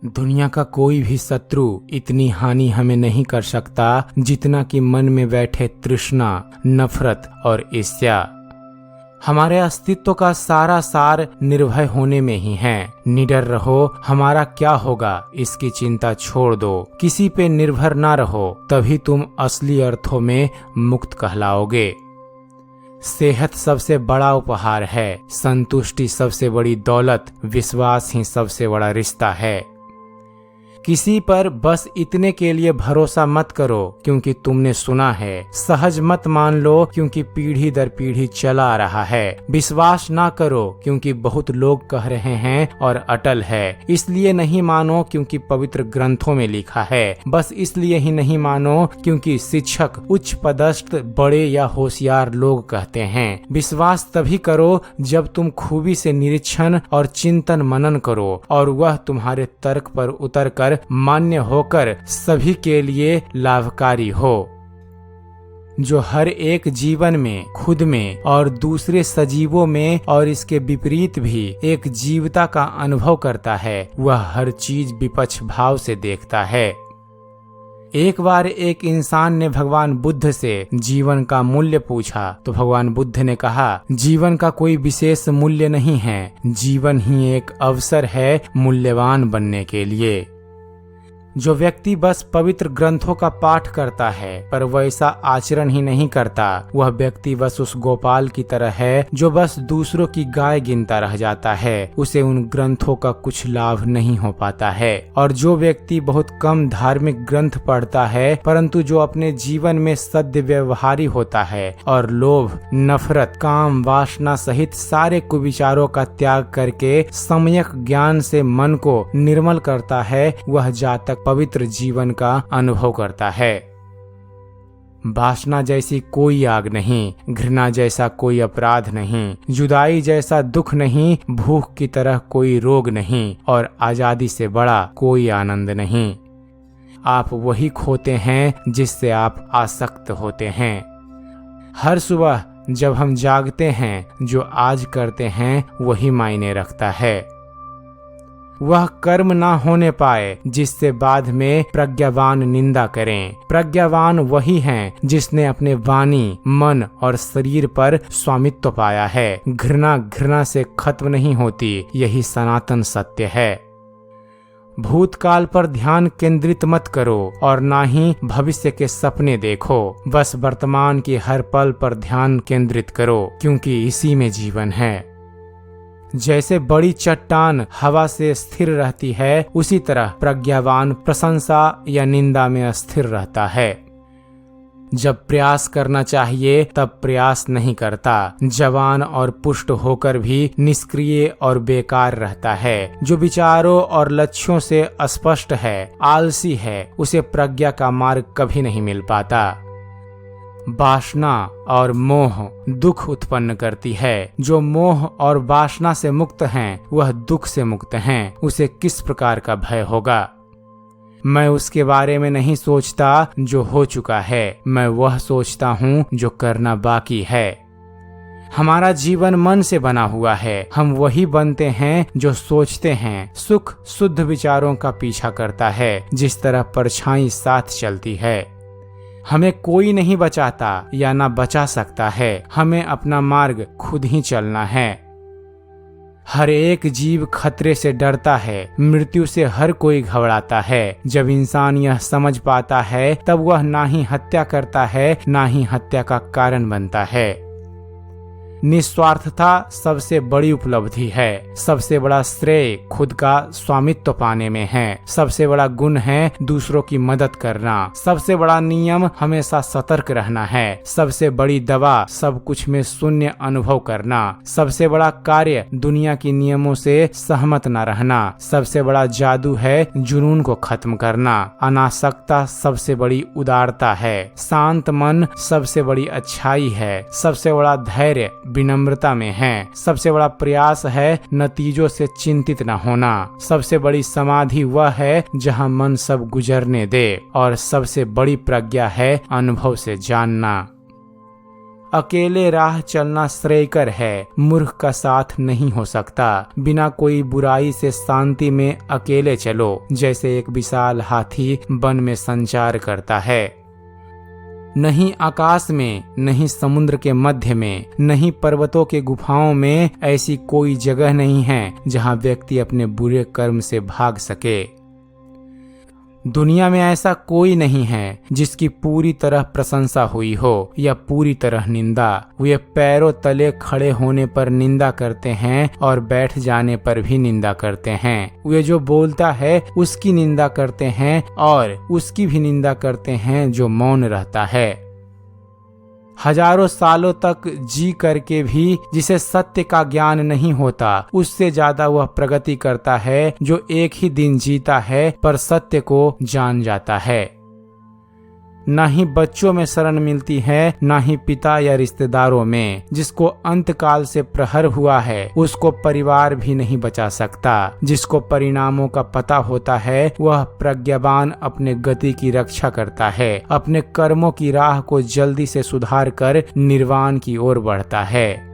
दुनिया का कोई भी शत्रु इतनी हानि हमें नहीं कर सकता जितना कि मन में बैठे तृष्णा, नफरत और ईर्ष्या। हमारे अस्तित्व का सारा सार निर्भय होने में ही है। निडर रहो, हमारा क्या होगा इसकी चिंता छोड़ दो। किसी पे निर्भर ना रहो, तभी तुम असली अर्थों में मुक्त कहलाओगे। सेहत सबसे बड़ा उपहार है, संतुष्टि सबसे बड़ी दौलत, विश्वास ही सबसे बड़ा रिश्ता है। किसी पर बस इतने के लिए भरोसा मत करो क्योंकि तुमने सुना है, सहज मत मान लो क्योंकि पीढ़ी दर पीढ़ी चला आ रहा है। विश्वास ना करो क्योंकि बहुत लोग कह रहे हैं और अटल है। इसलिए नहीं मानो क्योंकि पवित्र ग्रंथों में लिखा है। बस इसलिए ही नहीं मानो क्योंकि शिक्षक, उच्च पदस्थ, बड़े या होशियार लोग कहते हैं। विश्वास तभी करो जब तुम खूबी से निरीक्षण और चिंतन मनन करो और वह तुम्हारे तर्क पर उतर कर मान्य होकर सभी के लिए लाभकारी हो। जो हर एक जीवन में, खुद में और दूसरे सजीवों में और इसके विपरीत भी एक जीवता का अनुभव करता है, वह हर चीज विपक्ष भाव से देखता है। एक बार एक इंसान ने भगवान बुद्ध से जीवन का मूल्य पूछा तो भगवान बुद्ध ने कहा, जीवन का कोई विशेष मूल्य नहीं है, जीवन ही एक अवसर है मूल्यवान बनने के लिए। जो व्यक्ति बस पवित्र ग्रंथों का पाठ करता है पर वैसा आचरण ही नहीं करता, वह व्यक्ति बस उस गोपाल की तरह है जो बस दूसरों की गाय गिनता रह जाता है। उसे उन ग्रंथों का कुछ लाभ नहीं हो पाता है। और जो व्यक्ति बहुत कम धार्मिक ग्रंथ पढ़ता है परंतु जो अपने जीवन में सद्य व्यवहारी होता है और लोभ, नफरत, काम, वासना सहित सारे कुविचारों का त्याग करके सम्यक ज्ञान से मन को निर्मल करता है, वह जातक पवित्र जीवन का अनुभव करता है। वासना जैसी कोई आग नहीं, घृणा जैसा कोई अपराध नहीं, जुदाई जैसा दुख नहीं, भूख की तरह कोई रोग नहीं और आजादी से बड़ा कोई आनंद नहीं। आप वही खोते हैं जिससे आप आसक्त होते हैं। हर सुबह जब हम जागते हैं, जो आज करते हैं वही मायने रखता है। वह कर्म ना होने पाए जिससे बाद में प्रज्ञावान निंदा करें। प्रज्ञावान वही हैं जिसने अपने वाणी, मन और शरीर पर स्वामित्व पाया है। घृणा से खत्म नहीं होती, यही सनातन सत्य है। भूतकाल पर ध्यान केंद्रित मत करो और ना ही भविष्य के सपने देखो। बस वर्तमान के हर पल पर ध्यान केंद्रित करो क्योंकि इसी में जीवन है। जैसे बड़ी चट्टान हवा से स्थिर रहती है, उसी तरह प्रज्ञावान प्रशंसा या निंदा में अस्थिर रहता है। जब प्रयास करना चाहिए तब प्रयास नहीं करता। जवान और पुष्ट होकर भी निष्क्रिय और बेकार रहता है। जो विचारों और लक्ष्यों से अस्पष्ट है, आलसी है, उसे प्रज्ञा का मार्ग कभी नहीं मिल पाता। वासना और मोह दुख उत्पन्न करती है। जो मोह और वासना से मुक्त हैं, वह दुख से मुक्त हैं। उसे किस प्रकार का भय होगा? मैं उसके बारे में नहीं सोचता जो हो चुका है, मैं वह सोचता हूँ जो करना बाकी है। हमारा जीवन मन से बना हुआ है, हम वही बनते हैं जो सोचते हैं। सुख शुद्ध विचारों का पीछा करता है, जिस तरह परछाई साथ चलती है। हमें कोई नहीं बचाता या ना बचा सकता है, हमें अपना मार्ग खुद ही चलना है। हर एक जीव खतरे से डरता है, मृत्यु से हर कोई घबराता है। जब इंसान यह समझ पाता है तब वह ना ही हत्या करता है, ना ही हत्या का कारण बनता है। निस्वार्थता सबसे बड़ी उपलब्धि है। सबसे बड़ा श्रेय खुद का स्वामित्व पाने में है। सबसे बड़ा गुण है दूसरों की मदद करना। सबसे बड़ा नियम हमेशा सतर्क रहना है। सबसे बड़ी दवा सब कुछ में शून्य अनुभव करना। सबसे बड़ा कार्य दुनिया के नियमों से सहमत न रहना। सबसे बड़ा जादू है जुनून को खत्म करना। अनासक्ता सबसे बड़ी उदारता है। शांत मन सबसे बड़ी अच्छाई है। सबसे बड़ा धैर्य विनम्रता में है। सबसे बड़ा प्रयास है नतीजों से चिंतित न होना। सबसे बड़ी समाधि वह है जहां मन सब गुजरने दे। और सबसे बड़ी प्रज्ञा है अनुभव से जानना। अकेले राह चलना श्रेयकर है, मूर्ख का साथ नहीं हो सकता। बिना कोई बुराई से शांति में अकेले चलो, जैसे एक विशाल हाथी वन में संचार करता है। नहीं आकाश में, नहीं समुद्र के मध्य में, नहीं पर्वतों के गुफाओं में ऐसी कोई जगह नहीं है जहां व्यक्ति अपने बुरे कर्म से भाग सके। दुनिया में ऐसा कोई नहीं है जिसकी पूरी तरह प्रशंसा हुई हो या पूरी तरह निंदा। वे पैरों तले खड़े होने पर निंदा करते हैं और बैठ जाने पर भी निंदा करते हैं। वे जो बोलता है उसकी निंदा करते हैं और उसकी भी निंदा करते हैं जो मौन रहता है। हजारों सालों तक जी करके भी जिसे सत्य का ज्ञान नहीं होता, उससे ज्यादा वह प्रगति करता है जो एक ही दिन जीता है पर सत्य को जान जाता है। न ही बच्चों में शरण मिलती है, न ही पिता या रिश्तेदारों में। जिसको अंतकाल से प्रहर हुआ है उसको परिवार भी नहीं बचा सकता। जिसको परिणामों का पता होता है वह प्रज्ञावान अपने गति की रक्षा करता है, अपने कर्मों की राह को जल्दी से सुधार कर निर्वाण की ओर बढ़ता है।